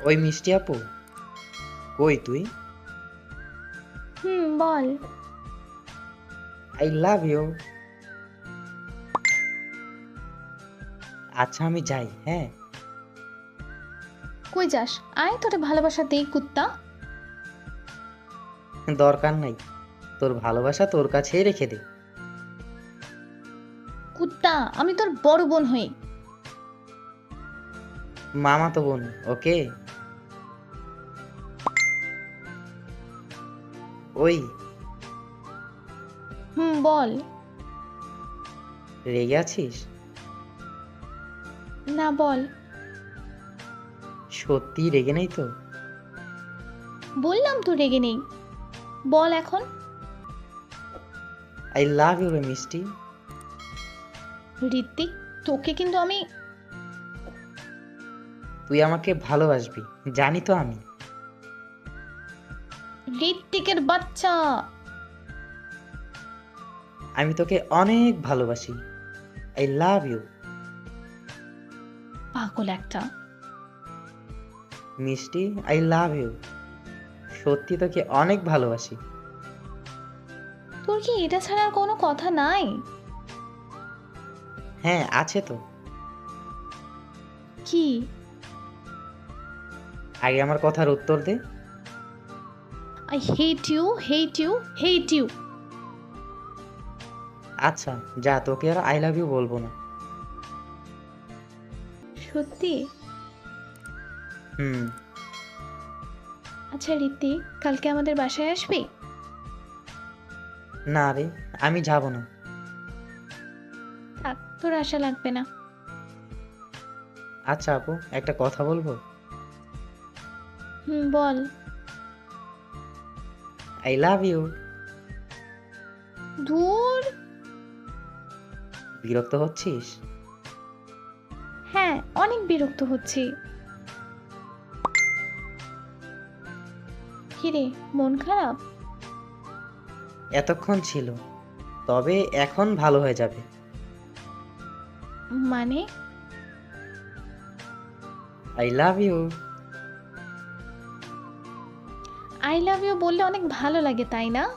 ওই মিষ্টি আপু, কই তুই? বল। I love you. আচ্ছা আমি যাই, হ্যাঁ? কই যাস? আয় তোরে ভালোবাসা দেই কুত্তা। দরকার নাই, তোর ভালোবাসা তোর কাছেই রেখে দে। কুত্তা আমি তোর বড় বোন হই। মামা তো বোন, ওকে। ওই, বল। রেগে আছিস? না বল। সত্যি রেগে নেই তো? বললাম তো রেগে নেই। বল এখন। আই লাভ ইউ রে মিষ্টি। ঋত্বিক, তোকে কিন্তু আমি। তুই আমাকে ভালোবাসবি, জানি তো আমি। ঋত্বিকের বাচ্চা। আমি তোকে অনেক ভালোবাসি। I love you. পাগল একটা। মিষ্টি, আই লাভ ইউ। সত্যি তোকে অনেক ভালোবাসি। তোর কি এটা ছাড়া আর কোনো কথা নাই? হ্যাঁ আছে তো। কি? আগে আমার কথার উত্তর দে। I hate you, hate you, hate you. আচ্ছা যা, তোকে আর আই লাভ ইউ বলবো না। সত্যি? হুম। আচ্ছা ঋত্বিক, কালকে আমাদের বাসায় আসবি? না রে, আমি যাব না। থাক, তোর আশা লাগবে না। আচ্ছা আপু, একটা কথা বলবো? বল। I love you. ধুর। বিরক্ত হচ্ছিস? হ্যাঁ, অনেক বিরক্ত হচ্ছি। কিরে, মন খারাপ? এতক্ষণ ছিল, তবে এখন ভালো হয়ে যাবে। মানে? I love you. I love you বললে অনেক ভালো লাগে, তাই না?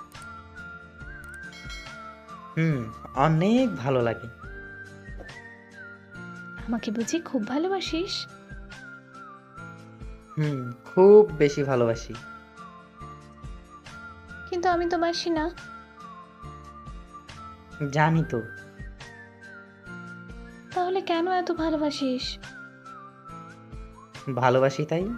হুম, অনেক ভালো লাগে। আমাকে বুঝি খুব ভালোবাসিস? হুম, খুব বেশি ভালোবাসি। কিন্তু আমি তো বাসি না। জানি তো। তাহলে কেন এত ভালোবাসিস? ভালোবাসি তাই।